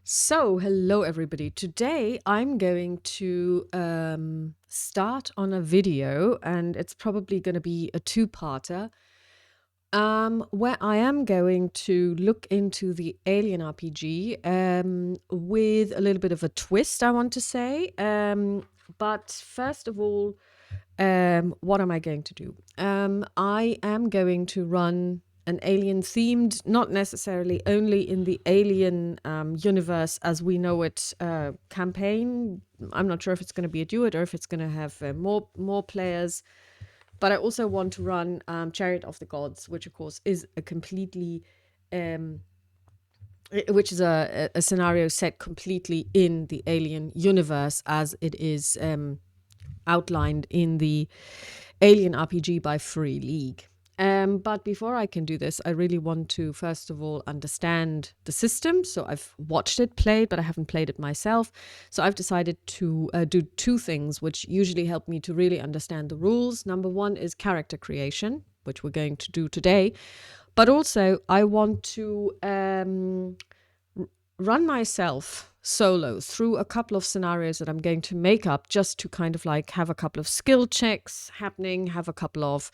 So, hello everybody. Today I'm going to start on a video, and it's probably going to be a two-parter, where I am going to look into the Alien RPG with a little bit of a twist, I want to say. But first of all, what am I going to do? I am going to run an alien themed, not necessarily only in the alien universe as we know it, campaign. I'm not sure if it's going to be a duet or if it's going to have more players. But I also want to run Chariot of the Gods, which of course is a completely, which is a scenario set completely in the alien universe as it is outlined in the Alien RPG by Free League. But before I can do this, I really want to, first of all, understand the system. So I've watched it played, but I haven't played it myself. So I've decided to do two things, which usually help me to really understand the rules. Number one is character creation, which we're going to do today. But also, I want to run myself solo through a couple of scenarios that I'm going to make up, just to kind of like have a couple of skill checks happening, have a couple of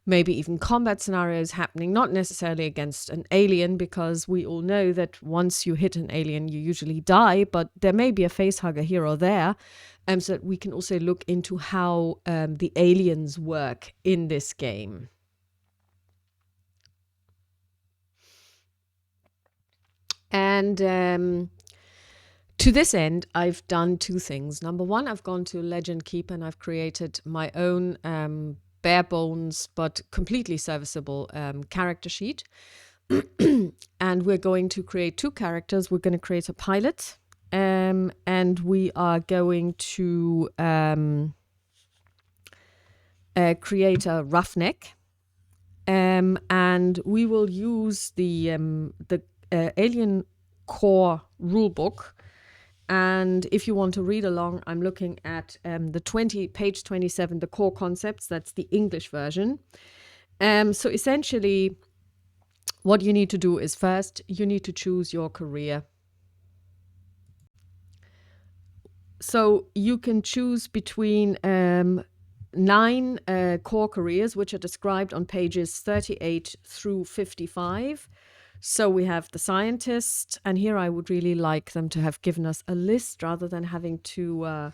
maybe even combat scenarios happening, not necessarily against an alien, because we all know that once you hit an alien, you usually die, but there may be a facehugger here or there. So that we can also look into how the aliens work in this game. And to this end, I've done two things. Number one, I've gone to Legend Keep and I've created my own bare bones but completely serviceable character sheet. And we're going to create two characters. We're going to create a pilot, and we are going to create a roughneck, and we will use the Alien Core rulebook. And if you want to read along, I'm looking at the page 27, the core concepts. That's the English version. So essentially, what you need to do is first, you need to choose your career. So you can choose between 9 core careers, which are described on pages 38 through 55. So we have the scientist, and here I would really like them to have given us a list rather than having to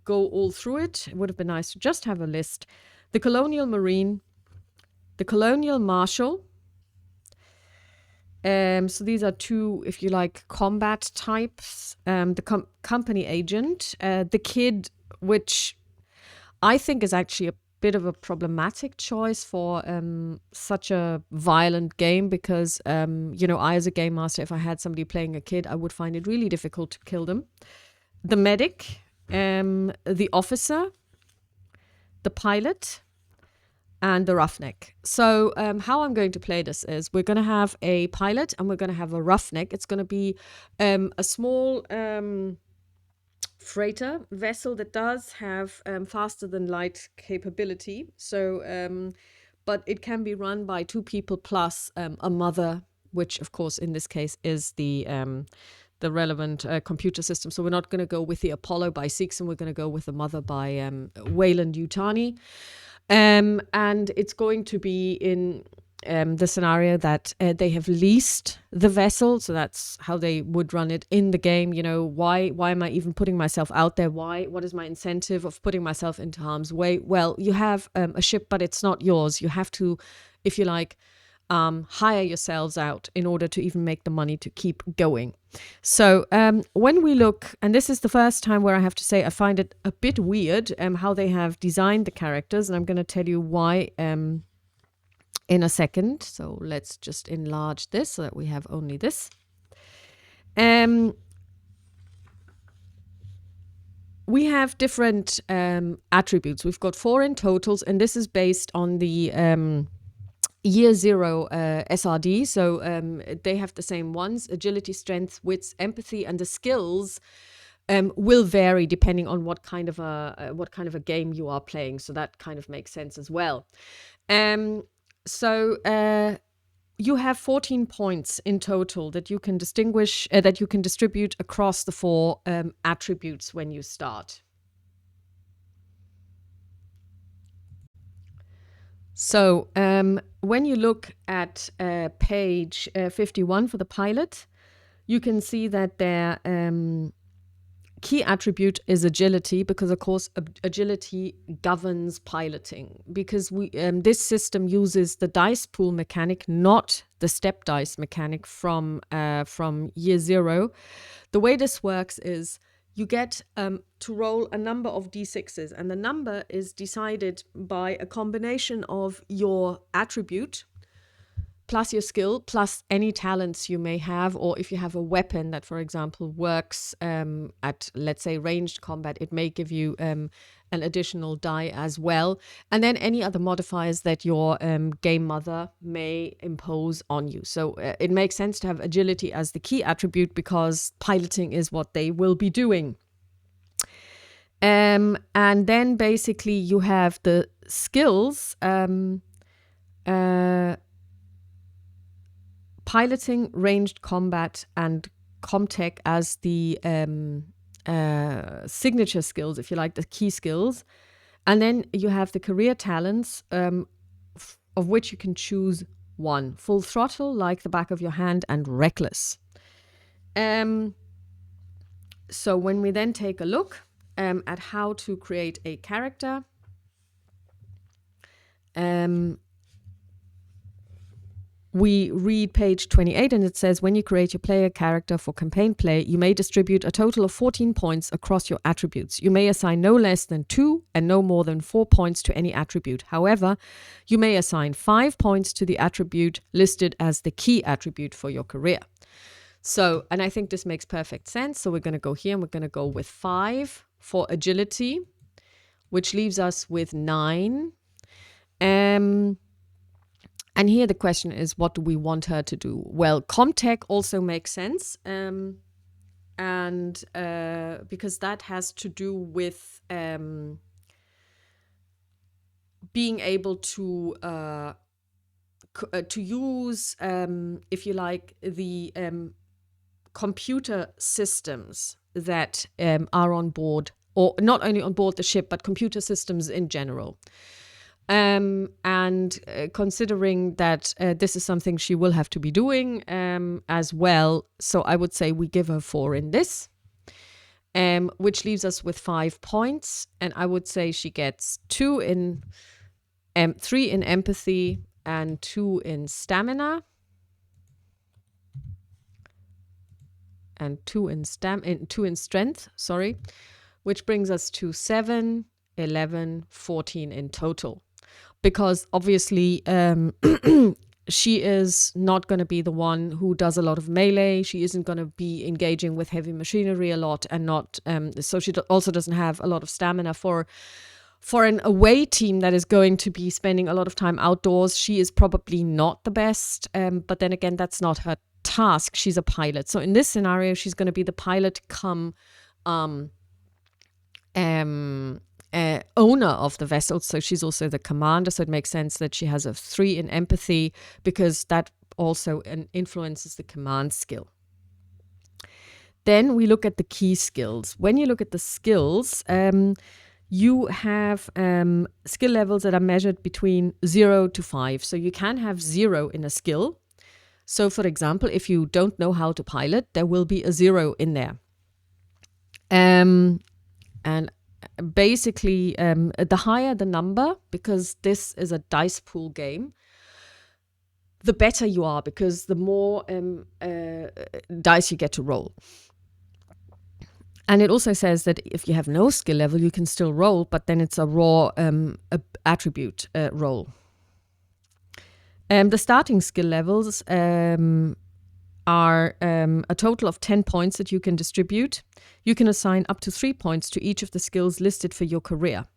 go all through it. It would have been nice to just have a list. The colonial marine, the colonial marshal. So these are two, if you like, combat types. The company agent, the kid, which I think is actually a bit of a problematic choice for such a violent game, because I, as a game master, if I had somebody playing a kid, I would find it really difficult to kill them. The medic, the officer, the pilot, and the roughneck. So how I'm going to play this is we're going to have a pilot and we're going to have a roughneck. It's going to be a small freighter vessel that does have faster than light capability. So, but it can be run by 2 people plus a mother, which of course in this case is the relevant computer system. So we're not going to go with the Apollo by Seegson. We're going to go with the mother by Wayland Yutani. And it's going to be in the scenario that they have leased the vessel. So that's how they would run it in the game. Why am I even putting myself out there? What is my incentive of putting myself into harm's way? Well, you have a ship, but it's not yours. You have to, if you like, hire yourselves out in order to even make the money to keep going. So when we look, and this is the first time where I have to say I find it a bit weird how they have designed the characters, and I'm going to tell you why in a second. So let's just enlarge this so that we have only this. We have different attributes. We've got 4 in totals, and this is based on the Year 0 SRD. So they have the same ones: agility, strength, wits, empathy, and the skills will vary depending on what kind of a game you are playing. So that kind of makes sense as well. So you have 14 points in total that you can distinguish, that you can distribute across the 4 attributes when you start. So when you look at page 51 for the pilot, you can see that their key attribute is agility, because of course agility governs piloting, because this system uses the dice pool mechanic, not the step dice mechanic from year 0. The way this works is you get to roll a number of d6s, and the number is decided by a combination of your attribute plus your skill, plus any talents you may have, or if you have a weapon that, for example, works at, let's say, ranged combat, it may give you an additional die as well. And then any other modifiers that your game mother may impose on you. So it makes sense to have agility as the key attribute, because piloting is what they will be doing. And then basically you have the skills, piloting, ranged combat, and comtech as the signature skills, if you like, the key skills. And then you have the career talents, of which you can choose 1. Full throttle, like the back of your hand, and reckless. So when we then take a look at how to create a character, we read page 28, and it says, when you create your player character for campaign play, you may distribute a total of 14 points across your attributes. You may assign no less than 2 and no more than 4 points to any attribute. However, you may assign 5 points to the attribute listed as the key attribute for your career. So, and I think this makes perfect sense. So we're going to go here and we're going to go with 5 for agility, which leaves us with 9. And here the question is, what do we want her to do? Well, comtech also makes sense, and because that has to do with being able to use, if you like, the computer systems that are on board, or not only on board the ship, but computer systems in general. And considering that this is something she will have to be doing as well, so I would say we give her 4 in this, which leaves us with 5 points. And I would say she gets 3 in empathy and 2 in stamina, and 2 in strength, sorry, which brings us to 7, 11, 14 in total. Because obviously she is not going to be the one who does a lot of melee. She isn't going to be engaging with heavy machinery a lot, and not so she also doesn't have a lot of stamina for an away team that is going to be spending a lot of time outdoors. She is probably not the best, but then again, that's not her task. She's a pilot. So in this scenario, she's going to be the pilot come owner of the vessel. So she's also the commander. So it makes sense that she has a 3 in empathy, because that also influences the command skill. Then we look at the key skills. When you look at the skills, you have skill levels that are measured between 0 to 5. So you can have 0 in a skill. So for example, if you don't know how to pilot, there will be a 0 in there. And basically, the higher the number, because this is a dice pool game, the better you are, because the more dice you get to roll. And it also says that if you have no skill level, you can still roll, but then it's a raw attribute roll. The starting skill levels are a total of 10 points that you can distribute. You can assign up to 3 points to each of the skills listed for your career.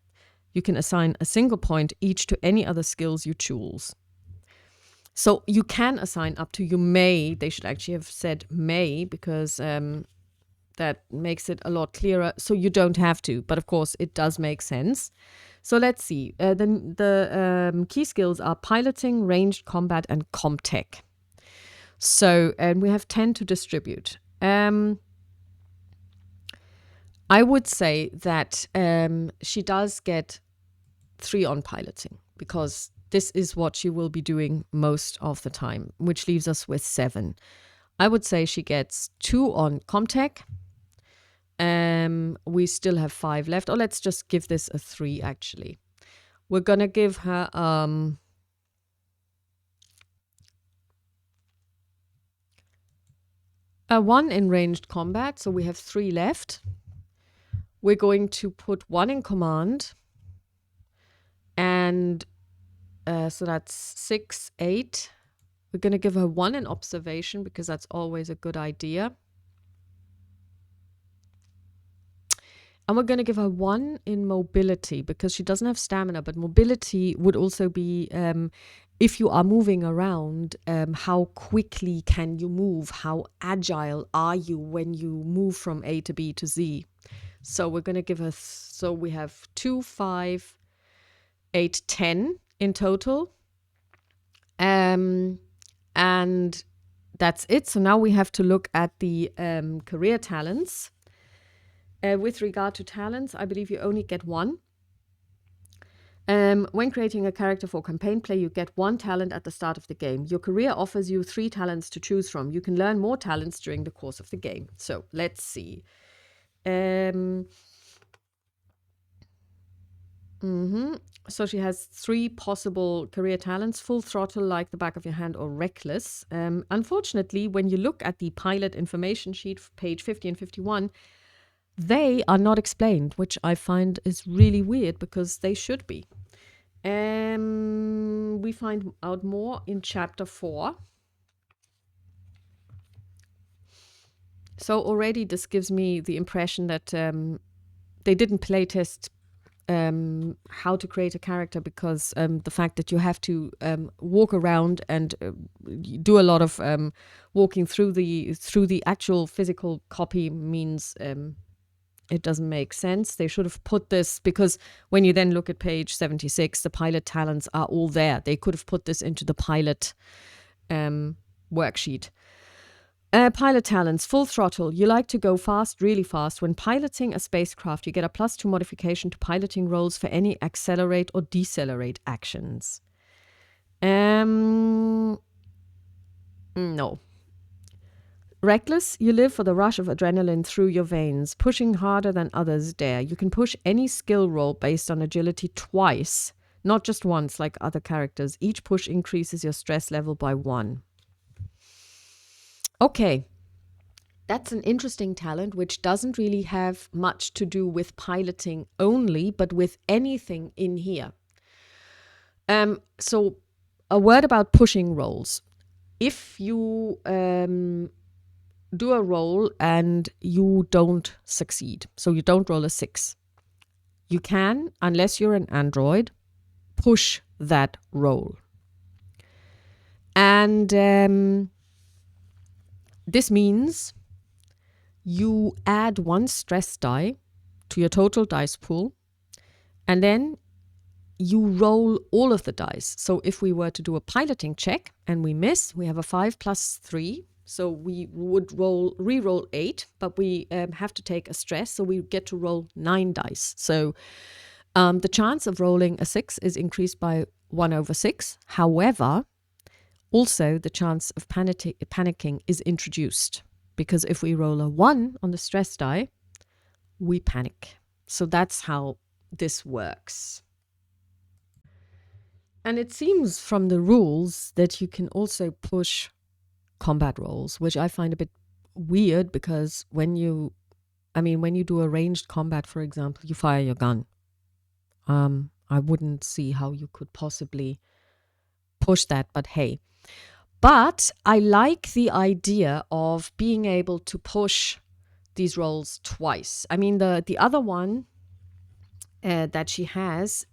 You can assign a single point each to any other skills you choose. So you can assign up to, you may, they should actually have said may, because that makes it a lot clearer. So you don't have to, but of course it does make sense. So let's see. The key skills are piloting, ranged combat, and comtech. So, and we have 10 to distribute. I would say that she does get 3 on piloting, because this is what she will be doing most of the time, which leaves us with 7. I would say she gets 2 on Comtech. We still have 5 left. Or let's just give this a 3, actually. We're going to give her a 1 in ranged combat. So we have 3 left. We're going to put 1 in command. And so that's 6, 8. We're going to give her 1 in observation, because that's always a good idea. And we're going to give her 1 in mobility, because she doesn't have stamina, but mobility would also be, if you are moving around, how quickly can you move? How agile are you when you move from A to B to Z? So we're going to give her, so we have 2, 5, 8, 10 in total. And that's it. So now we have to look at the career talents. With regard to talents, I believe you only get 1. When creating a character for campaign play, you get 1 talent at the start of the game. Your career offers you 3 talents to choose from. You can learn more talents during the course of the game. So let's see. So she has 3 possible career talents: full throttle, like the back of your hand, or reckless. Unfortunately, when you look at the pilot information sheet, page 50 and 51, they are not explained, which I find is really weird, because they should be. We find out more in chapter 4. So already this gives me the impression that they didn't playtest how to create a character, because the fact that you have to walk around and do a lot of walking through the actual physical copy means it doesn't make sense. They should have put this, because when you then look at page 76, the pilot talents are all there. They could have put this into the pilot worksheet. Pilot talents: full throttle. You like to go fast, really fast. When piloting a spacecraft, you get a +2 modification to piloting rolls for any accelerate or decelerate actions. No. Reckless: you live for the rush of adrenaline through your veins, pushing harder than others dare. You can push any skill roll based on agility twice, not just once like other characters. Each push increases your stress level by 1. Okay, that's an interesting talent, which doesn't really have much to do with piloting only, but with anything in here. So a word about pushing rolls. If you do a roll and you don't succeed, so you don't roll a 6, you can, unless you're an android, push that roll. And this means you add 1 stress die to your total dice pool, and then you roll all of the dice. So if we were to do a piloting check and we miss, we have a 5 + 3. So we would re-roll 8, but we have to take a stress, so we get to roll 9 dice. So the chance of rolling a 6 is increased by 1/6. However, also the chance of panicking is introduced, because if we roll a 1 on the stress die, we panic. So that's how this works. And it seems from the rules that you can also push combat rolls, which I find a bit weird, because when you do a ranged combat, for example, you fire your gun. I wouldn't see how you could possibly push that, but hey. But I like the idea of being able to push these rolls twice. I mean, the other one that she has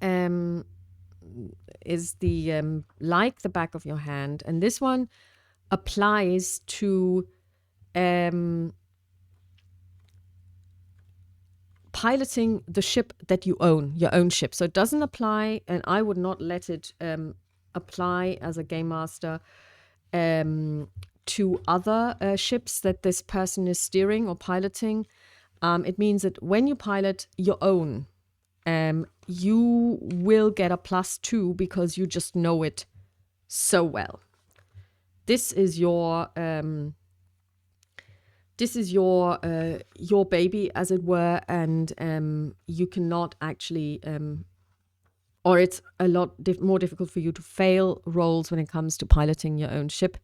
is the like the back of your hand, and this one applies to piloting the ship that you own, your own ship. So it doesn't apply, and I would not let it apply as a game master to other ships that this person is steering or piloting. It means that when you pilot your own, you will get a +2 because you just know it so well. This is your baby, as it were, and you cannot actually, or it's a lot more difficult for you to fail roles when it comes to piloting your own ship.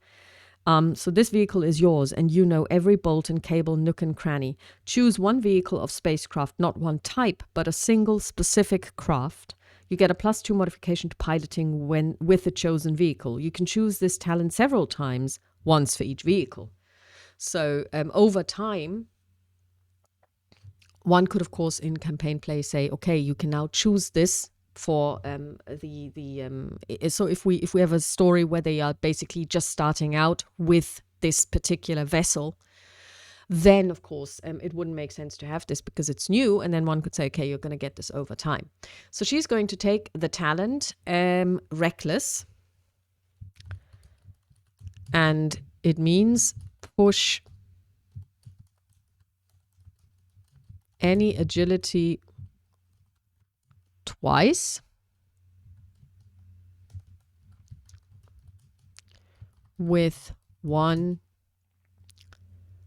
So this vehicle is yours, and you know every bolt and cable, nook and cranny. Choose one vehicle of spacecraft, not one type, but a single specific craft. You get a +2 modification to piloting with the chosen vehicle. You can choose this talent several times, once for each vehicle. So over time, one could, of course, in campaign play say, okay, you can now choose this for so if we have a story where they are basically just starting out with this particular vessel, then of course it wouldn't make sense to have this because it's new, and then one could say, okay, you're going to get this over time. So she's going to take the talent reckless, and it means push any agility twice with 1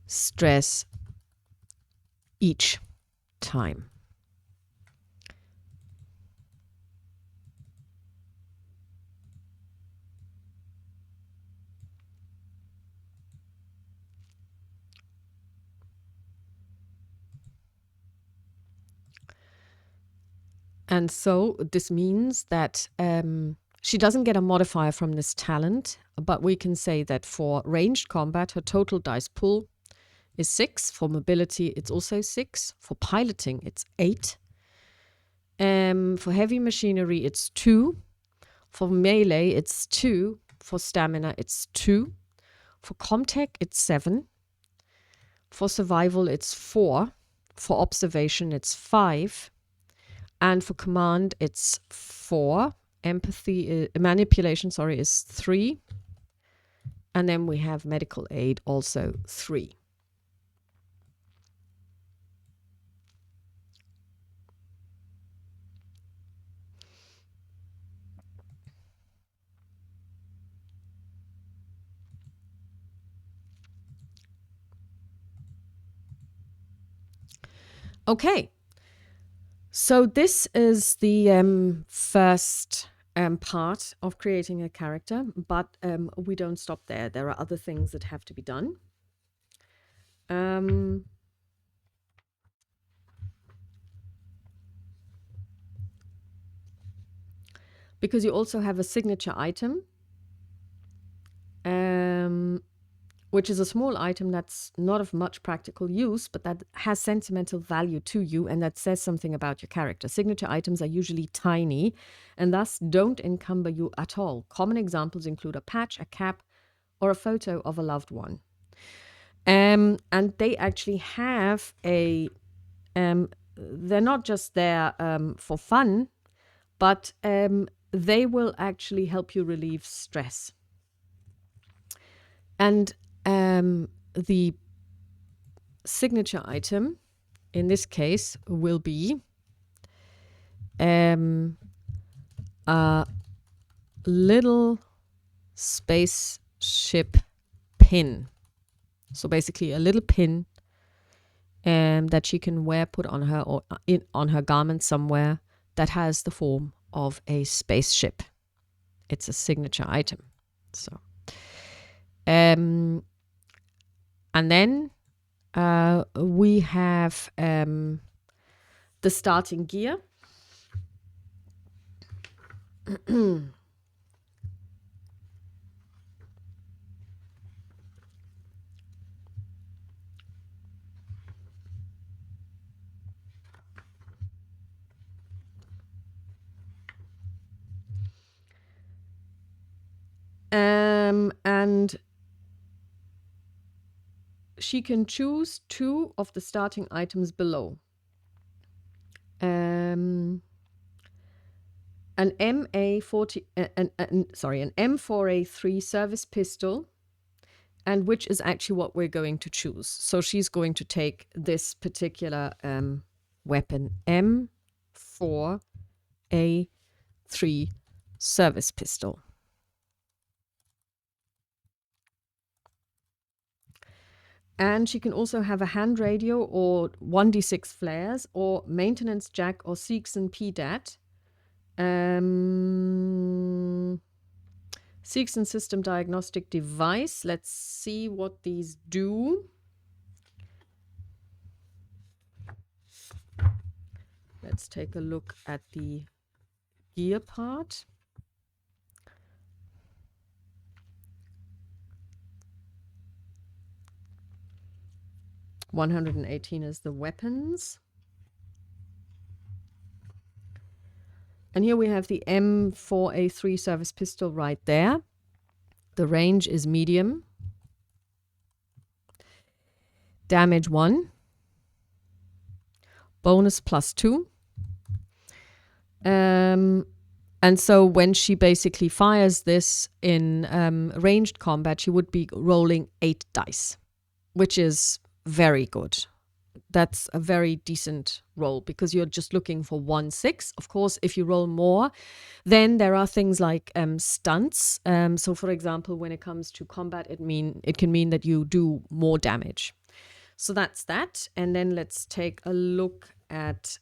stress each time. And so this means that she doesn't get a modifier from this talent, but we can say that for ranged combat, her total dice pool is 6. For mobility, it's also 6. For piloting, it's 8. For heavy machinery, it's 2. For melee, it's 2. For stamina, it's 2. For comtech, it's 7. For survival, it's 4. For observation, it's 5. And for command, it's 4. Manipulation, is 3. And then we have medical aid, also 3. Okay. So this is the first part of creating a character, but we don't stop there. There are other things that have to be done. Because you also have a signature item, which is a small item that's not of much practical use, but that has sentimental value to you and that says something about your character. Signature items are usually tiny and thus don't encumber you at all. Common examples include a patch, a cap, or a photo of a loved one. And they actually have they're not just there for fun, but they will actually help you relieve stress. And the signature item in this case will be a little spaceship pin. So basically a little pin that she can wear, put on her or on her garment somewhere, that has the form of a spaceship. It's a signature item. So and then we have the starting gear. And she can choose 2 of the starting items below. An M4A3 service pistol and which is actually what we're going to choose. So she's going to take this particular weapon, M4A3 service pistol. And she can also have a hand radio or 1d6 flares or maintenance jack or Seegson PDAT. Seegson system diagnostic device. Let's see what these do. Let's take a look at the gear part. $118 is the weapons. And here we have the M4A3 service pistol right there. The range is medium. Damage 1. Bonus +2. And so when she basically fires this in ranged combat, she would be rolling 8 dice, which is very good. That's a very decent roll because you're just looking for 1/6. Of course, if you roll more, then there are things like stunts. So, for example, when it comes to combat, it can mean that you do more damage. So that's that. And then let's take a look at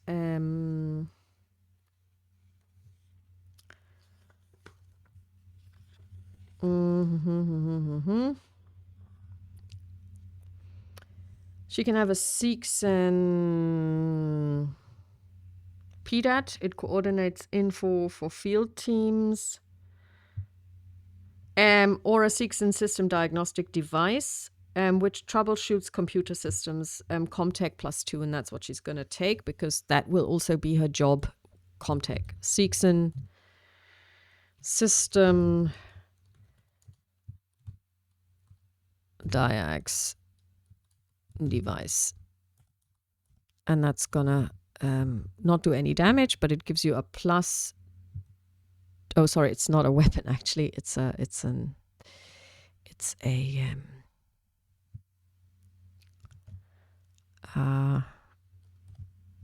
she can have a Seegson PDAT. It coordinates info for field teams. Or a Seegson system diagnostic device, which troubleshoots computer systems, Comtech +2, and that's what she's going to take because that will also be her job, Comtech. Seegson system diags device. And that's going to not do any damage, but it gives you a plus. Oh, sorry, it's not a weapon actually. It's a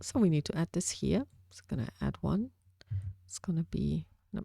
so we need to add this here. It's gonna add one. It's gonna be no.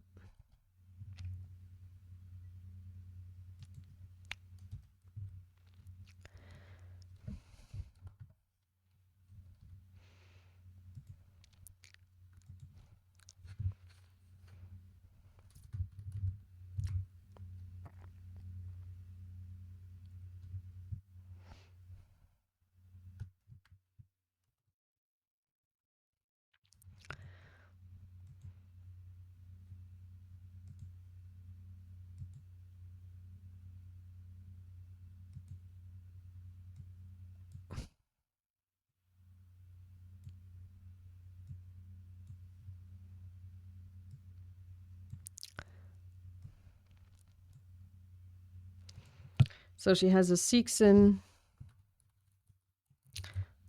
So she has a Seegson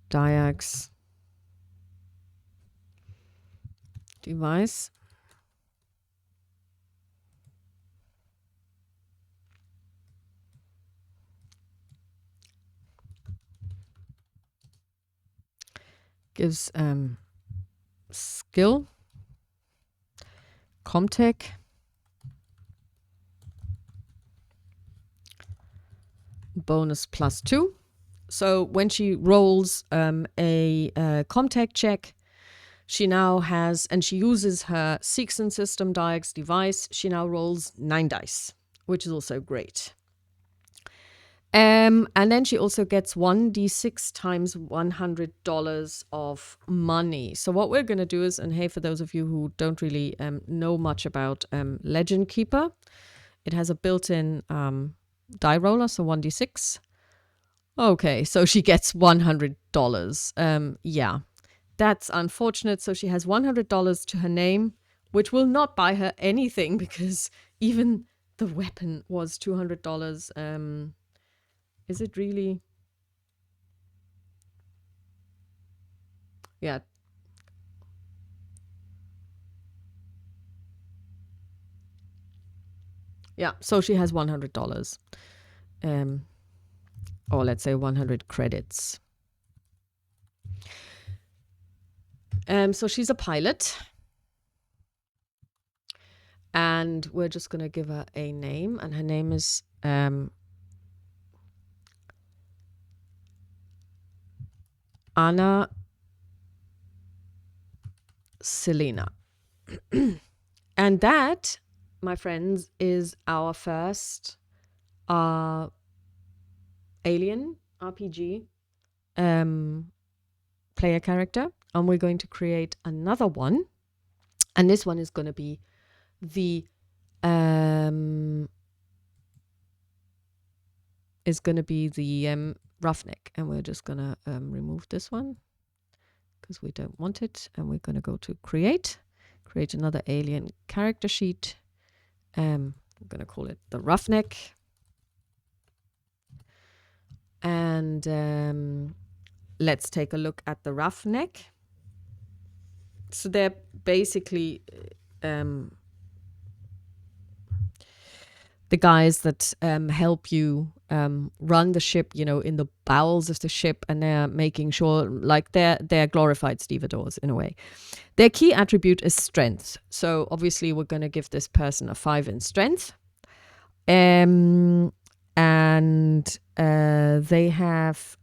diags device. Gives skill, Comtech, bonus +2. So when she rolls a Comtech check, she now has, and she uses her Seegson system diags device, she now rolls 9 dice, which is also great. And then she also gets 1d6 times $100 of money. So what we're going to do is, and hey, for those of you who don't really know much about Legend Keeper, it has a built-in die roller, so 1d6. Okay, so she gets $100. Yeah, that's unfortunate. So she has $100 to her name, which will not buy her anything because even the weapon was $200. Is it really? Yeah. Yeah, so she has $100. or let's say 100 credits. So she's a pilot. And we're just going to give her a name, and her name is Anna Selena. And that, my friends, is our first alien RPG player character. And we're going to create another one. And this one is going to be the roughneck. And we're just going to remove this one because we don't want it. And we're going to go to create another alien character sheet. I'm going to call it the roughneck. And let's take a look at the roughneck. So they're basically the guys that help you run the ship, you know, in the bowels of the ship, and they're making sure, like, they're glorified stevedores in a way. Their key attribute is strength. So obviously we're going to give this person a 5 in strength. And they have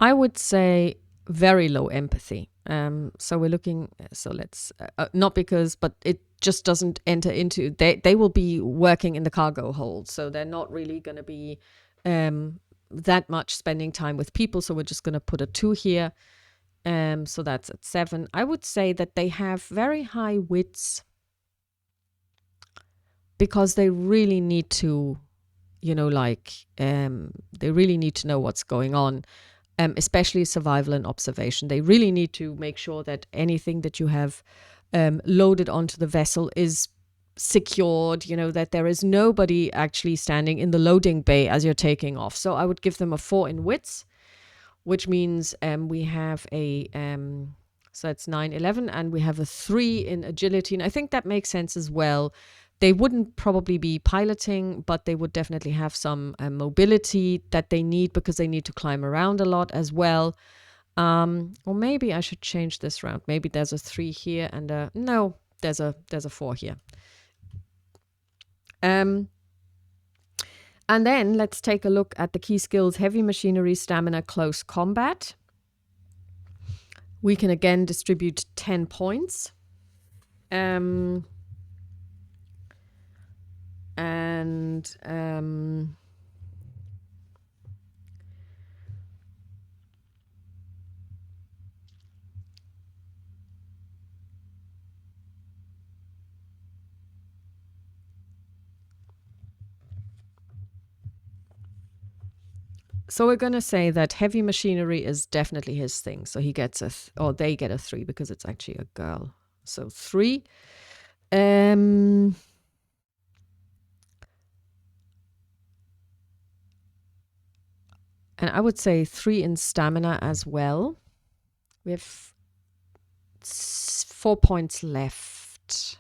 I would say very low empathy. So we're looking, so let's, not because, but it just doesn't enter into, they will be working in the cargo hold. So they're not really going to be that much spending time with people. So we're just going to put a 2 here. So that's at 7. I would say that they have very high wits because they really need to, you know, like, they really need to know what's going on. Especially survival and observation. They really need to make sure that anything that you have loaded onto the vessel is secured, you know, that there is nobody actually standing in the loading bay as you're taking off. So I would give them a 4 in wits, which means we have a, so it's 9, 11, and we have a 3 in agility. And I think that makes sense as well. They wouldn't probably be piloting, but they would definitely have some mobility that they need because they need to climb around a lot as well. Or maybe I should change this round. Maybe there's a 3 here and no, there's a 4 here. And then let's take a look at the key skills: heavy machinery, stamina, close combat. We can again distribute 10 points. So we're going to say that heavy machinery is definitely his thing. So he gets or they get a 3 because it's actually a girl. So 3. And I would say 3 in stamina as well. We have 4 points left.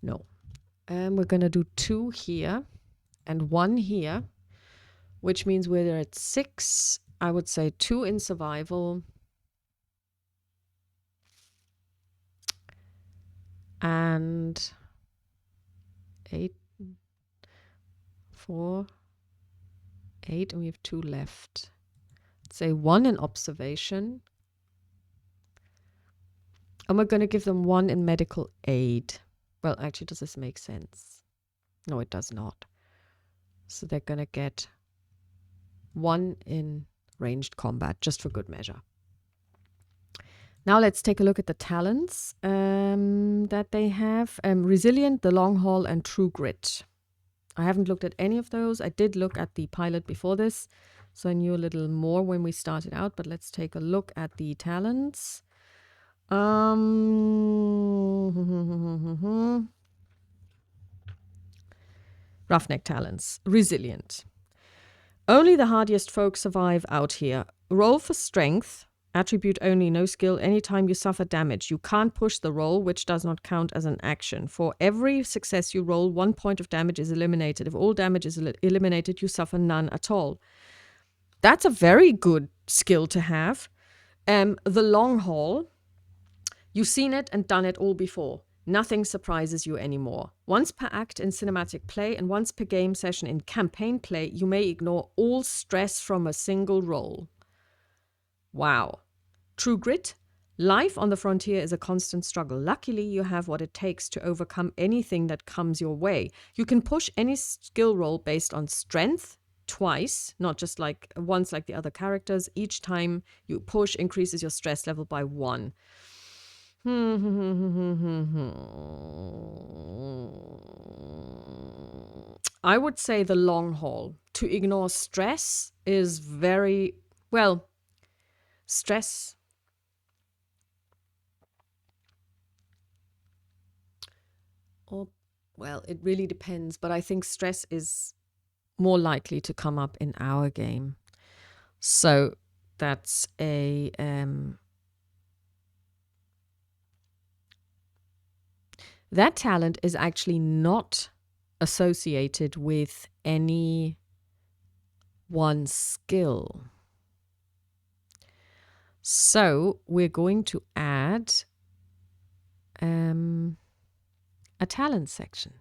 No. And we're going to do 2 here and 1 here, which means we're at 6. I would say 2 in survival. And 8, 4, 8, and we have 2 left. Let's say 1 in observation. And we're going to give them 1 in medical aid. Well, actually, does this make sense? No, it does not. So they're going to get 1 in ranged combat, just for good measure. Now let's take a look at the talents that they have. Resilient, the long haul, and true grit. I haven't looked at any of those. I did look at the pilot before this, so I knew a little more when we started out, but let's take a look at the talents. Roughneck talents. Resilient. Only the hardiest folk survive out here. Roll for strength. Attribute only, no skill. Anytime you suffer damage, you can't push the roll, which does not count as an action. For every success you roll, 1 point of damage is eliminated. If all damage is eliminated, you suffer none at all. That's a very good skill to have. The long haul. You've seen it and done it all before. Nothing surprises you anymore. Once per act in cinematic play and once per game session in campaign play, you may ignore all stress from a single roll. Wow. True grit. Life on the frontier is a constant struggle. Luckily, you have what it takes to overcome anything that comes your way. You can push any skill roll based on strength twice, not just like once like the other characters. Each time you push increases your stress level by 1. I would say the long haul. To ignore stress is very, well, stress. Or, well, it really depends, but I think stress is more likely to come up in our game. So that's a that talent is actually not associated with any one skill. So we're going to add a talent section.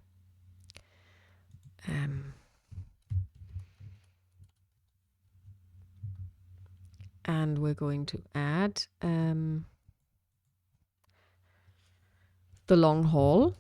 And we're going to add the long haul.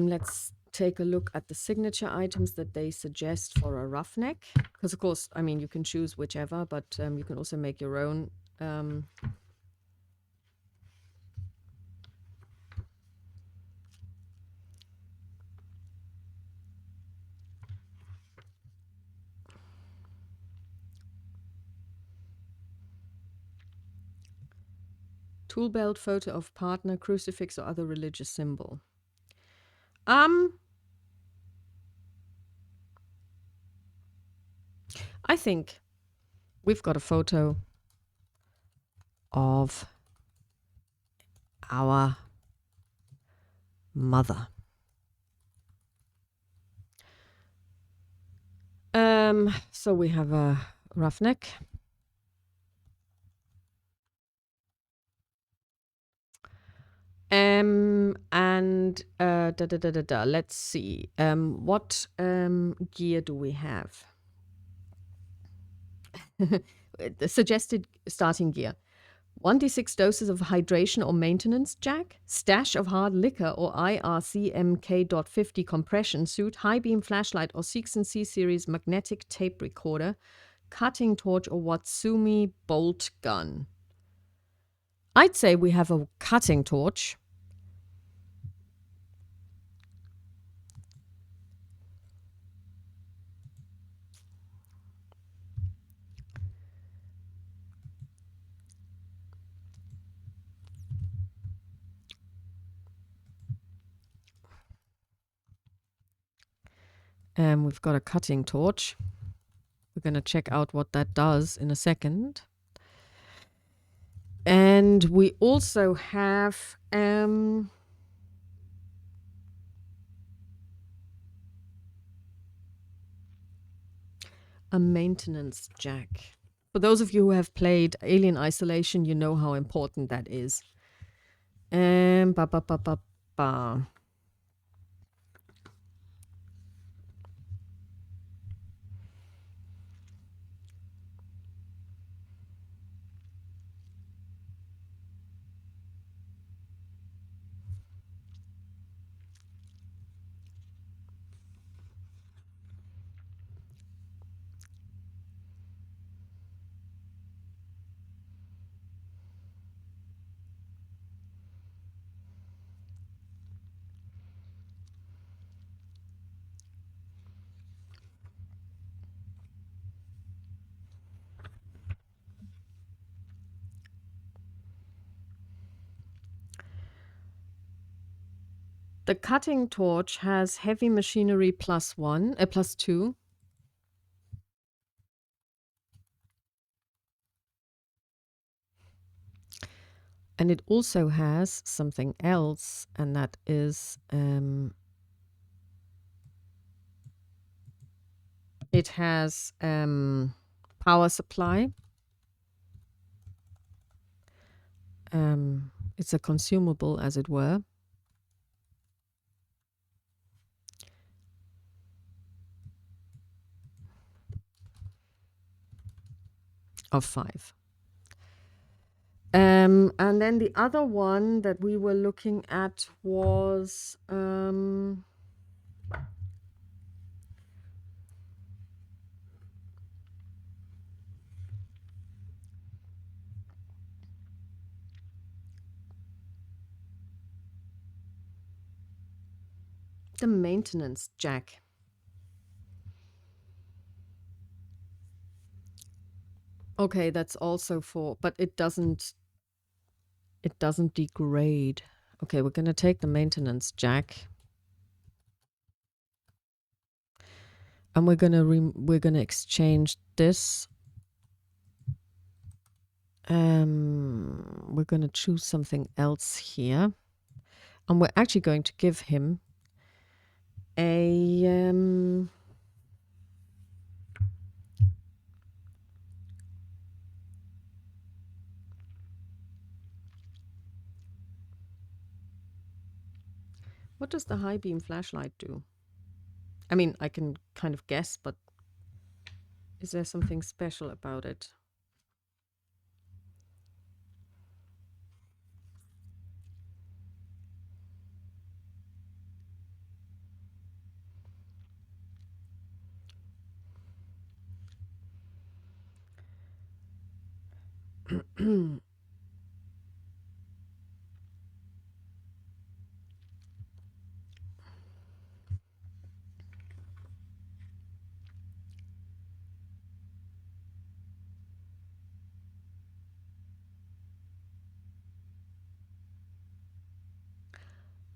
Let's take a look at the signature items that they suggest for a roughneck. Because, of course, I mean, you can choose whichever, but you can also make your own. Tool belt, photo of partner, crucifix, or other religious symbol. I think we've got a photo of our mother. So we have a roughneck. Let's see. What gear do we have? The suggested starting gear. 1d6 doses of hydration or maintenance jack, stash of hard liquor or IRCMK.50 compression suit, high beam flashlight or Seeks and C series magnetic tape recorder, cutting torch or Watsumi bolt gun. I'd say we have a cutting torch. We've got a cutting torch. We're going to check out what that does in a second. And we also have a maintenance jack. For those of you who have played Alien Isolation, you know how important that is. The cutting torch has heavy machinery +1, +2. And it also has something else, and that is it has power supply. It's a consumable, as it were. Of 5. And then the other one that we were looking at was the maintenance jack. Okay, that's also 4, but it doesn't degrade. Okay, we're going to take the maintenance jack. And we're going to exchange this. We're going to choose something else here. And we're actually going to give him a what does the high beam flashlight do? I mean, I can kind of guess, but is there something special about it?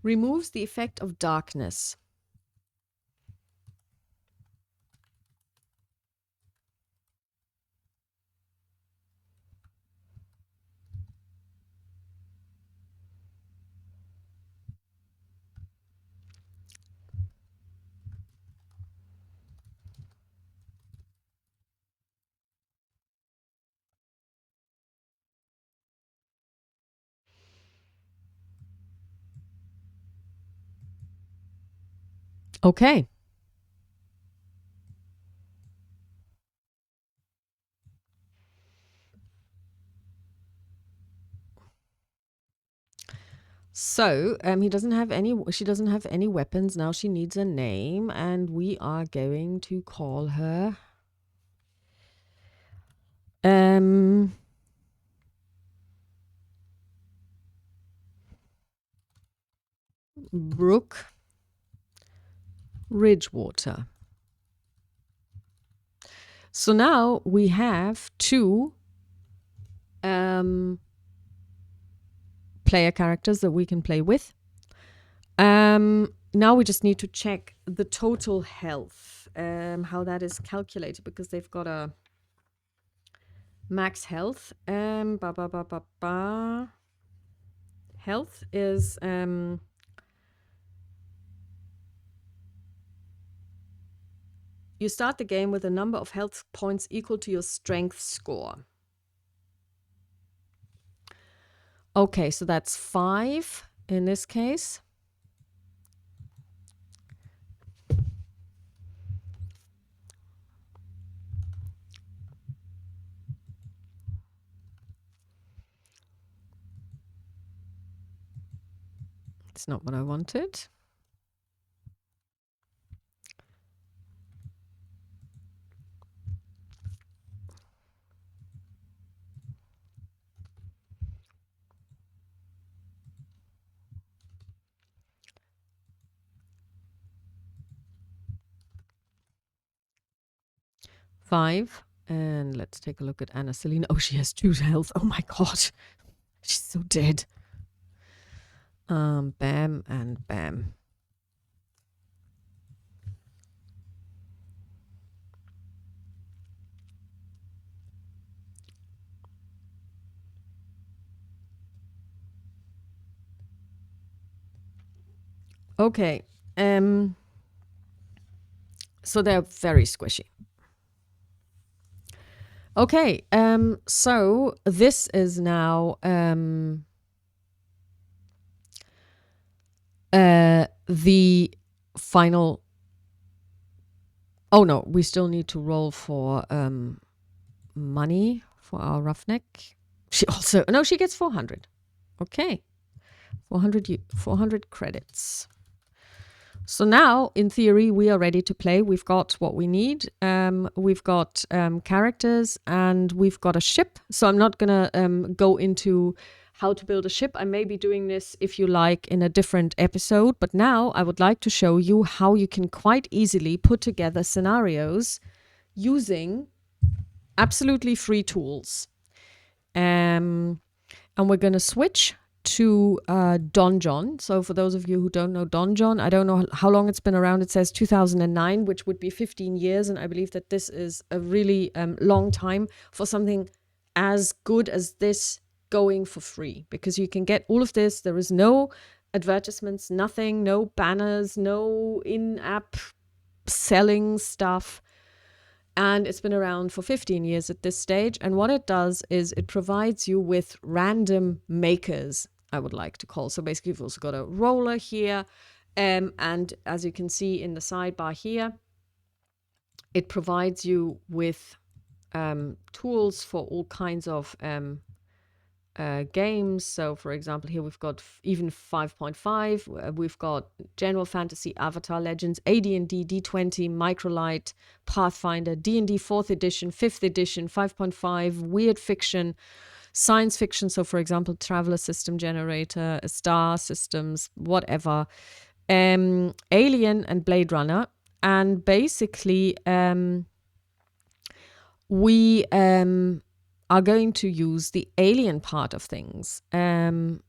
Removes the effect of darkness. Okay. So he doesn't have any. She doesn't have any weapons now. She needs a name, and we are going to call her Brooke Ridgewater. So now we have 2 player characters that we can play with. Now we just need to check the total health, how that is calculated, because they've got a max health. Health is you start the game with a number of health points equal to your strength score. Okay, so that's 5 in this case. It's not what I wanted. Five. And let's take a look at Anna Selina. Oh, she has 2 health. Oh my god. She's so dead. Bam and bam. Okay. So they're very squishy. Okay. So this is now the final. Oh no, we still need to roll for money for our roughneck. She also she gets 400. Okay, 400 credits. So now, in theory, we are ready to play. We've got what we need. We've got characters and we've got a ship. So I'm not going to go into how to build a ship. I may be doing this, if you like, in a different episode. But now I would like to show you how you can quite easily put together scenarios using absolutely free tools. And we're going to switch to Don John. So for those of you who don't know Don John, I don't know how long it's been around. It says 2009, which would be 15 years. And I believe that this is a really long time for something as good as this going for free, because you can get all of this. There is no advertisements, nothing, no banners, no in-app selling stuff. And it's been around for 15 years at this stage. And what it does is it provides you with random makers, I would like to call. So basically, you've also got a roller here. And as you can see in the sidebar here, it provides you with tools for all kinds of games. So for example, here we've got even 5.5. We've got General Fantasy, Avatar Legends, AD&D, D20, Microlight, Pathfinder, D&D 4th edition, 5th edition, 5.5, weird fiction, science fiction. So for example, Traveler System Generator, Star Systems, whatever, Alien and Blade Runner. And basically, we are going to use the alien part of things. And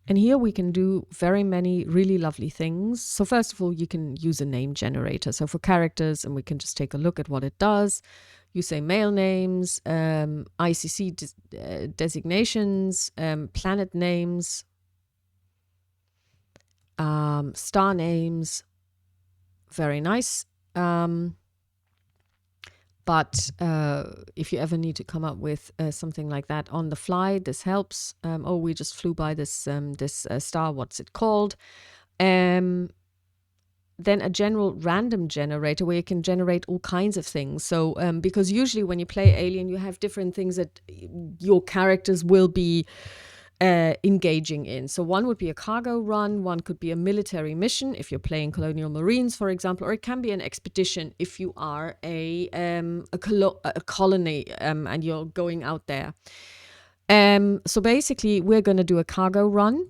here we can do very many really lovely things. So first of all, you can use a name generator. So for characters, and we can just take a look at what it does. You say male names, ICC designations, planet names, star names. Very nice. But if you ever need to come up with something like that on the fly, this helps. We just flew by this star. What's it called? Then a general random generator where you can generate all kinds of things. So because usually when you play Alien, you have different things that your characters will be engaging in. So one would be a cargo run, one could be a military mission if you're playing Colonial Marines, for example, or it can be an expedition if you are a colony and you're going out there. So basically, we're going to do a cargo run,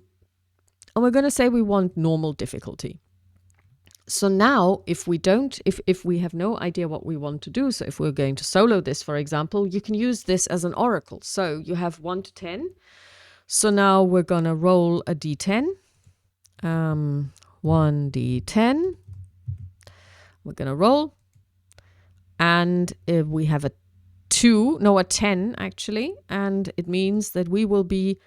and we're going to say we want normal difficulty. So now, if we have no idea what we want to do, so if we're going to solo this, for example, you can use this as an oracle. So you have 1 to 10. So now we're going to roll a d10, 1 d10. We're going to roll. And we have a 10 actually. And it means that we will be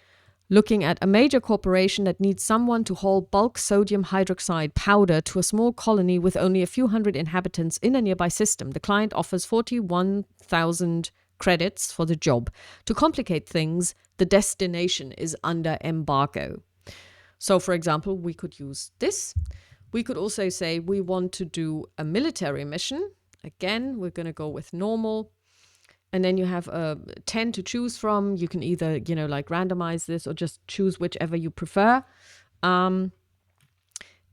looking at a major corporation that needs someone to haul bulk sodium hydroxide powder to a small colony with only a few hundred inhabitants in a nearby system. The client offers 41,000 credits for the job. To complicate things, the destination is under embargo. So, for example, we could use this. We could also say we want to do a military mission. Again, we're going to go with normal. And then you have 10 to choose from. You can either, randomize this or just choose whichever you prefer.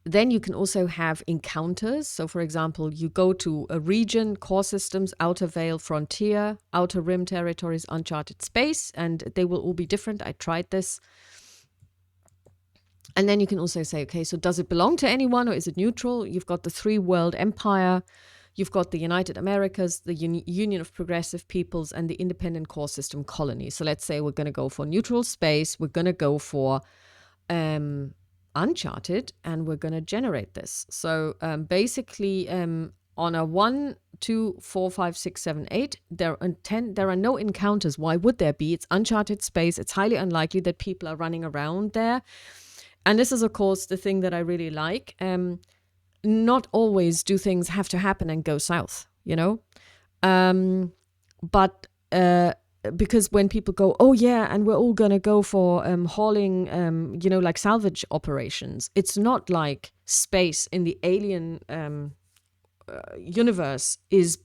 Then you can also have encounters. So, for example, you go to a region, core systems, outer veil, frontier, outer rim territories, uncharted space, and they will all be different. I tried this. And then you can also say, okay, so does it belong to anyone or is it neutral? You've got the 3-world empire. You've got the United Americas, the Union of Progressive Peoples, and the Independent Core System Colony. So let's say we're going to go for neutral space. We're going to go for uncharted, and we're going to generate this. So basically, on a 1, 2, 4, 5, 6, 7, 8, there are 10, there are no encounters. Why would there be? It's uncharted space. It's highly unlikely that people are running around there. And this is, of course, the thing that I really like. Not always do things have to happen and go south, you know? But because when people go, oh yeah, and we're all going to go for hauling, you know, like salvage operations, it's not like space in the alien universe is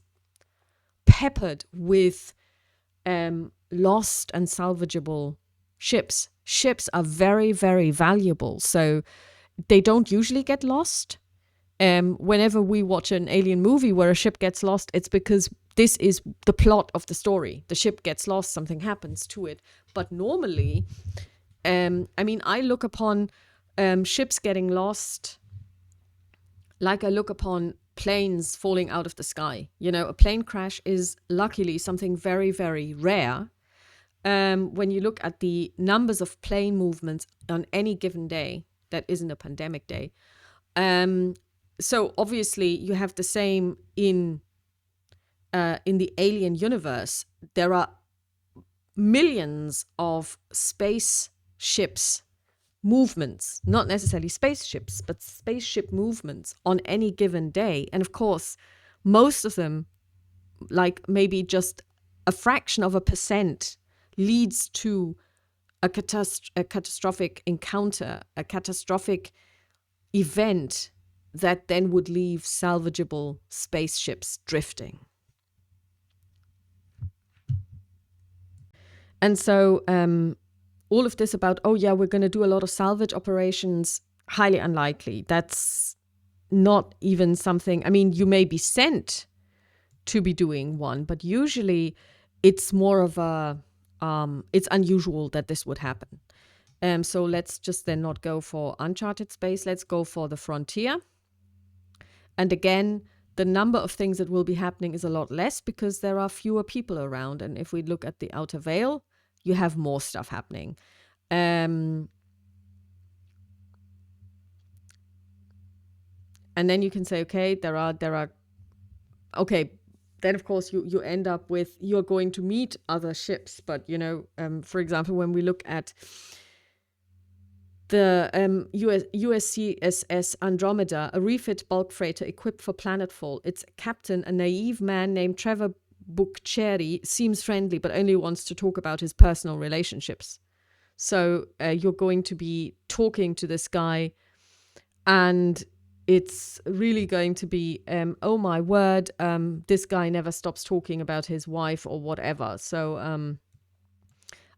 peppered with lost and salvageable ships. Ships are very, very valuable. So they don't usually get lost. Whenever we watch an alien movie where a ship gets lost, it's because this is the plot of the story. The ship gets lost, something happens to it. But normally, I mean, I look upon ships getting lost like I look upon planes falling out of the sky. You know, a plane crash is luckily something very, very rare. When you look at the numbers of plane movements on any given day, that isn't a pandemic day. So obviously you have the same in the alien universe. There are millions of spaceships movements, not necessarily spaceships, but spaceship movements on any given day. And of course, most of them, like maybe just a fraction of a percent, leads to a catastrophic encounter, a catastrophic event that then would leave salvageable spaceships drifting. And so all of this about, oh yeah, we're going to do a lot of salvage operations, highly unlikely. That's not even something, I mean, you may be sent to be doing one, but usually it's more of a, it's unusual that this would happen. So let's just then not go for uncharted space. Let's go for the frontier. And again, the number of things that will be happening is a lot less because there are fewer people around. And if we look at the outer veil, you have more stuff happening. And then you can say, okay, there are, okay, then of course you end up with, you're going to meet other ships. But, you know, for example, when we look at the USCSS Andromeda, a refit bulk freighter equipped for planetfall, its captain, a naive man named Trevor Bookcherry, seems friendly, but only wants to talk about his personal relationships. So you're going to be talking to this guy, and it's really going to be, oh my word, this guy never stops talking about his wife or whatever. So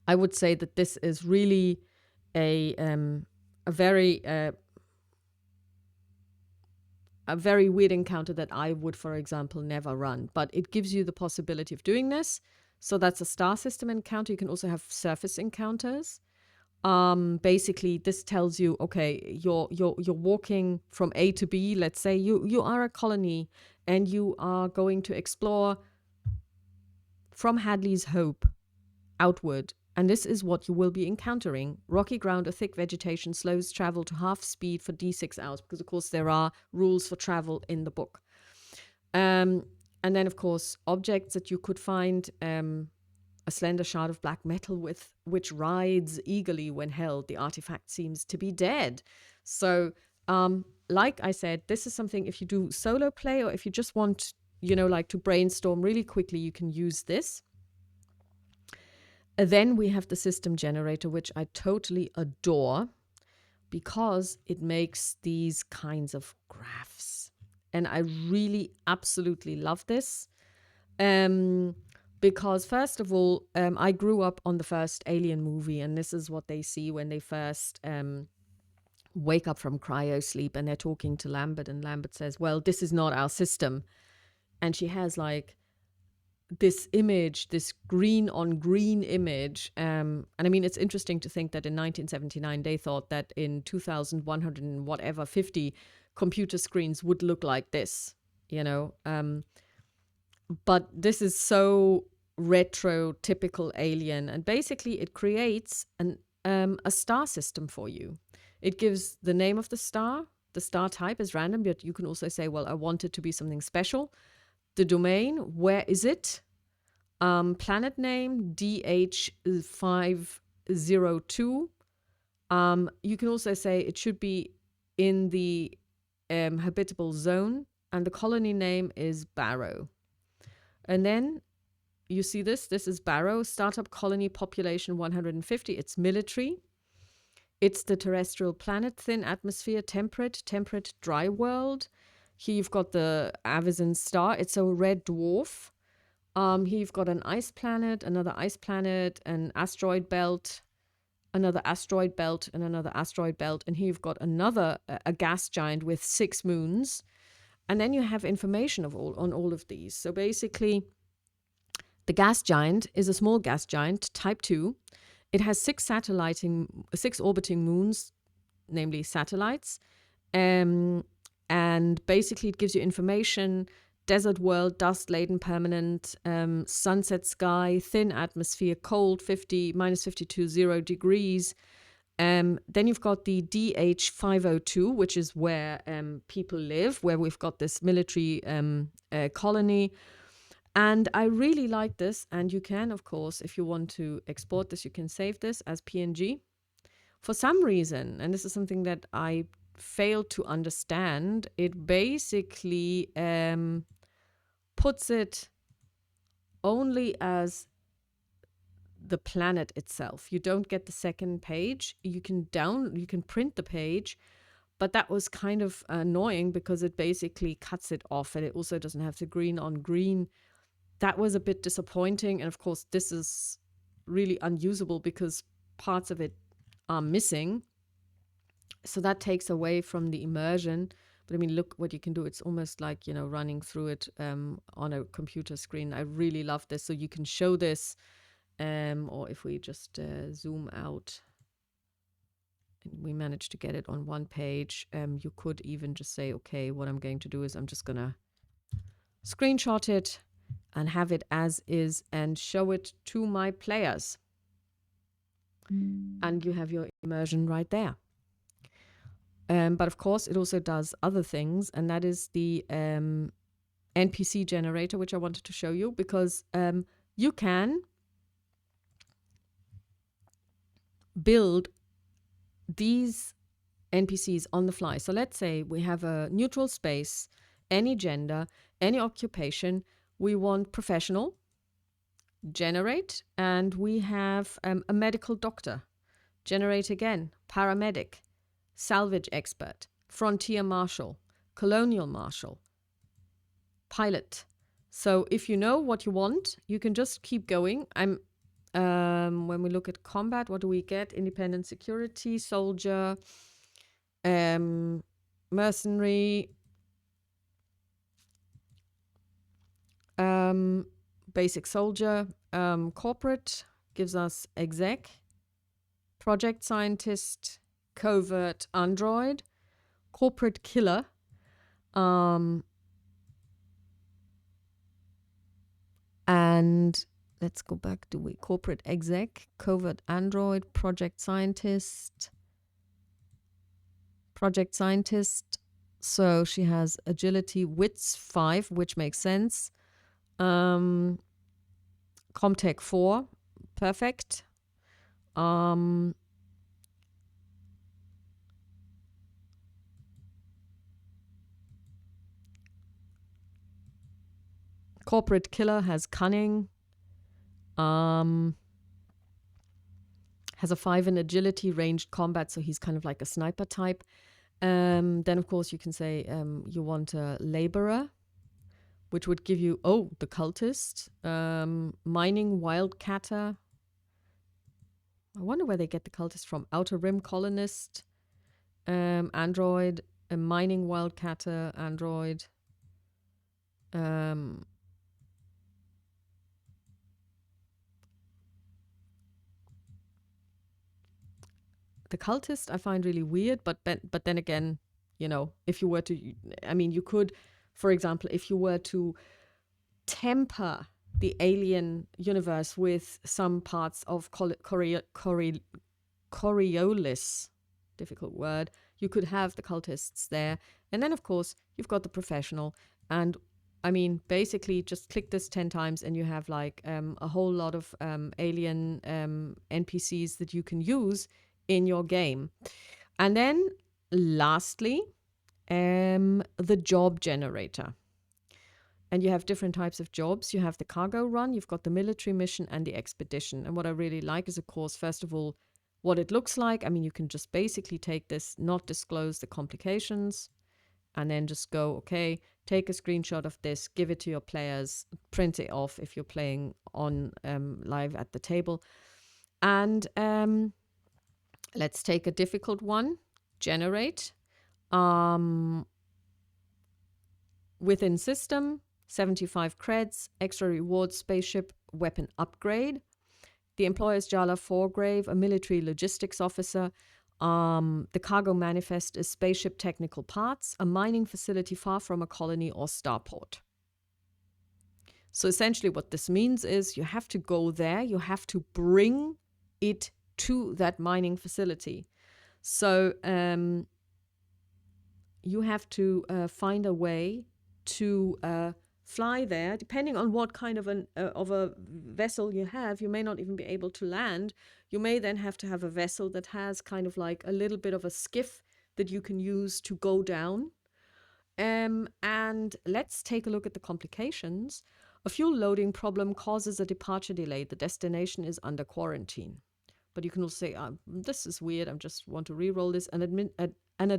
I would say that this is really a very weird encounter that I would, for example, never run. But it gives you the possibility of doing this. So that's a star system encounter. You can also have surface encounters. Basically, this tells you, okay, you're walking from A to B. Let's say you are a colony and you are going to explore from Hadley's Hope outward. And this is what you will be encountering. Rocky ground or thick vegetation slows travel to half speed for D6 hours, because of course there are rules for travel in the book. And then of course objects that you could find, a slender shard of black metal with which rides eagerly when held. The artifact seems to be dead. So like I said, this is something, if you do solo play or if you just want, you know, like to brainstorm really quickly, you can use this. Then we have the system generator, which I totally adore because it makes these kinds of graphs. And I really absolutely love this. Because first of all, I grew up on the first Alien movie, and this is what they see when they first wake up from cryo sleep and they're talking to Lambert, and Lambert says, well, this is not our system. And she has like this image, this green on green image. And I mean, it's interesting to think that in 1979, they thought that in 2100 and whatever, 50 computer screens would look like this, you know. But this is so retro, typical Alien. And basically it creates a star system for you. It gives the name of the star, The star type is random, but you can also say, well, I want it to be something special. The domain, where is it? Planet name, DH502. You can also say it should be in the habitable zone, and the colony name is Barrow. And then you see this is Barrow, startup colony, population 150. It's military. It's the terrestrial planet, thin atmosphere, temperate, dry world. Here you've got the Avicen star. It's a red dwarf. Here you've got an ice planet, another ice planet, an asteroid belt, another asteroid belt, and another asteroid belt. And here you've got another, a gas giant with 6 moons. And then you have information on all of these. So basically, the gas giant is a small gas giant, type 2. It has 6 orbiting moons, namely satellites. And basically it gives you information: desert world, dust-laden permanent, sunset sky, thin atmosphere, cold, minus 52, 0 degrees. Then you've got the DH502, which is where people live, where we've got this military colony. And I really like this. And you can, of course, if you want to export this, you can save this as PNG. For some reason, and this is something that I failed to understand, it basically puts it only as the planet itself. You don't get the second page. You can print the page, but that was kind of annoying because it basically cuts it off, and it also doesn't have the green on green. That was a bit disappointing. And of course, this is really unusable because parts of it are missing. So that takes away from the immersion. But I mean, look what you can do. It's almost like, running through it on a computer screen. I really love this. So you can show this, or if we just zoom out, and we managed to get it on one page, you could even just say, okay, what I'm going to do is I'm just going to screenshot it and have it as is and show it to my players. And you have your immersion right there. But of course, it also does other things, and that is the NPC generator, which I wanted to show you, because you can build these NPCs on the fly. So let's say we have a neutral space, any gender, any occupation. We want professional, generate, and we have a medical doctor, generate again, paramedic, salvage expert, frontier marshal, colonial marshal, pilot. So if you know what you want, you can just keep going. When we look at combat, what do we get? Independent security, soldier, mercenary, basic soldier, corporate gives us exec, project scientist, covert android, corporate killer, and let's go back to corporate exec, covert android, project scientist. So she has agility, wits 5, which makes sense. Comtech 4, perfect. Corporate killer has cunning. Has a 5 in agility, ranged combat, so he's kind of like a sniper type. Then of course you can say you want a laborer, which would give you, the cultist, mining wildcatter. I wonder where they get the cultist from. Outer Rim colonist, android, a mining wildcatter, android. The cultist I find really weird, but then again, if you were to, you could, for example, if you were to temper the alien universe with some parts of Coriolis, difficult word, you could have the cultists there. And then, of course, you've got the professional. And I mean, basically, just click this 10 times and you have like a whole lot of alien NPCs that you can use in your game. And then lastly, the job generator. And you have different types of jobs. You have the cargo run, you've got the military mission and the expedition. And what I really like is, of course, first of all, what it looks like. I mean, you can just basically take this, not disclose the complications, and then just go, okay, take a screenshot of this, give it to your players, print it off if you're playing on live at the table. And let's take a difficult one, generate. Within system, 75 creds, extra rewards, spaceship, weapon upgrade. The employer is Jala Forgrave, a military logistics officer. The cargo manifest is spaceship technical parts, a mining facility far from a colony or starport. So essentially what this means is you have to go there, you have to bring it to that mining facility. So you have to find a way to fly there. Depending on what kind of a vessel you have, you may not even be able to land. You may then have to have a vessel that has kind of like a little bit of a skiff that you can use to go down. And let's take a look at the complications. A fuel loading problem causes a departure delay. The destination is under quarantine. But you can also say, this is weird, I just want to re-roll this. An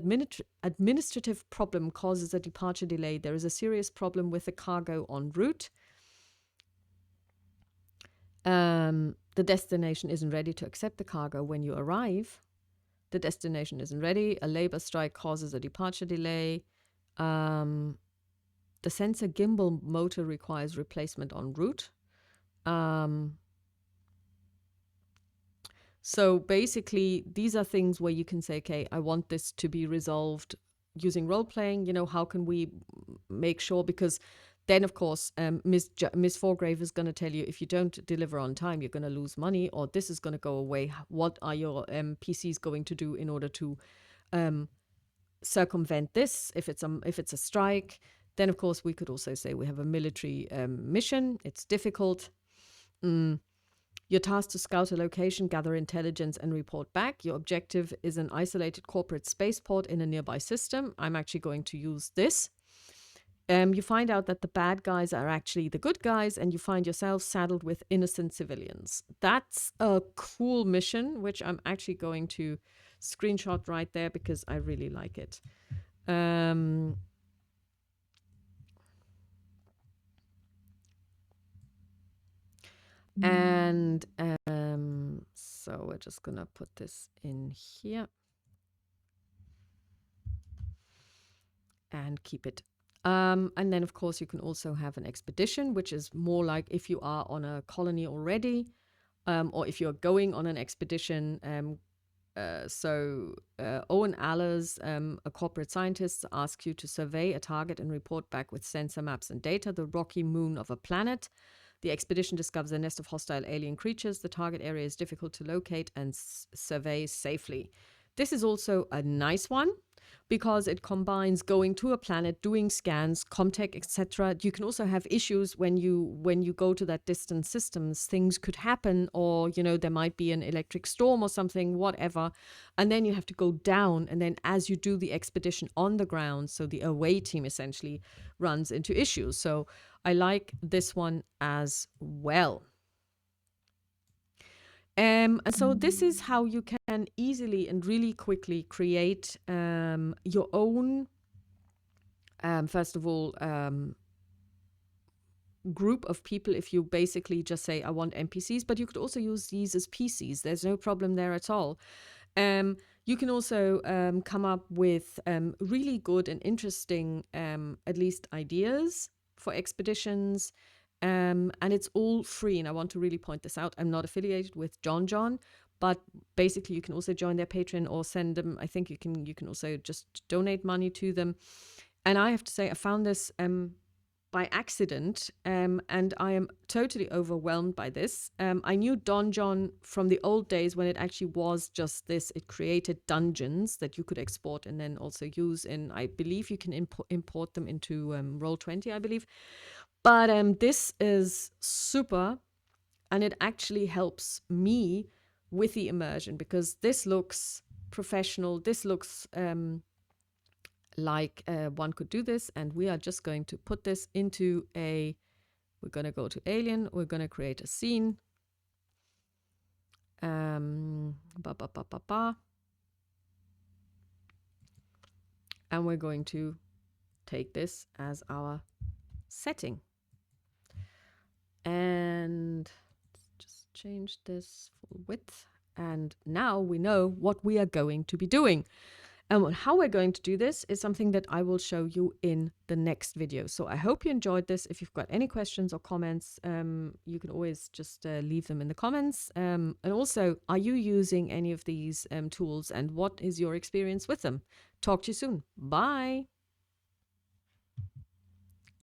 administrative problem causes a departure delay. There is a serious problem with the cargo en route. The destination isn't ready to accept the cargo when you arrive. The destination isn't ready. A labor strike causes a departure delay. The sensor gimbal motor requires replacement en route. So basically, these are things where you can say, okay, I want this to be resolved using role-playing. You know, how can we make sure? Because then, of course, Ms. Forgrave is going to tell you, if you don't deliver on time, you're going to lose money, or this is going to go away. What are your PCs going to do in order to circumvent this? If it's a strike, then, of course, we could also say we have a military mission. It's difficult. You're tasked to scout a location, gather intelligence, and report back. Your objective is an isolated corporate spaceport in a nearby system. I'm actually going to use this. You find out that the bad guys are actually the good guys, and you find yourself saddled with innocent civilians. That's a cool mission, which I'm actually going to screenshot right there because I really like it. And so we're just gonna put this in here and keep it. And then, of course, you can also have an expedition, which is more like if you are on a colony already, or if you're going on an expedition. Owen Allers, a corporate scientist, asks you to survey a target and report back with sensor maps and data, the rocky moon of a planet. The expedition discovers a nest of hostile alien creatures. The target area is difficult to locate and survey safely. This is also a nice one because it combines going to a planet, doing scans, Comtech, etc. You can also have issues when you go to that distant systems. Things could happen, or there might be an electric storm or something, whatever, and then you have to go down. And then as you do the expedition on the ground, so the away team essentially runs into issues. So I like this one as well. And so this is how you can easily and really quickly create your own, first of all, group of people. If you basically just say, I want NPCs, but you could also use these as PCs. There's no problem there at all. You can also come up with really good and interesting, at least ideas for expeditions. And it's all free. And I want to really point this out. I'm not affiliated with John, but basically you can also join their Patreon or send them. I think you can also just donate money to them. And I have to say, I found this by accident, and I am totally overwhelmed by this. I knew Donjon from the old days when it actually was just this. It created dungeons that you could export and then also use in, I believe you can import them into Roll20, I believe. But this is super, and it actually helps me with the immersion because this looks professional. This looks like one could do this, and we are just going to put this into we're going to go to Alien, we're going to create a scene. And we're going to take this as our setting. And just change this full width. And now we know what we are going to be doing. And how we're going to do this is something that I will show you in the next video. So I hope you enjoyed this. If you've got any questions or comments, you can always just leave them in the comments. And also, are you using any of these tools, and what is your experience with them? Talk to you soon. Bye.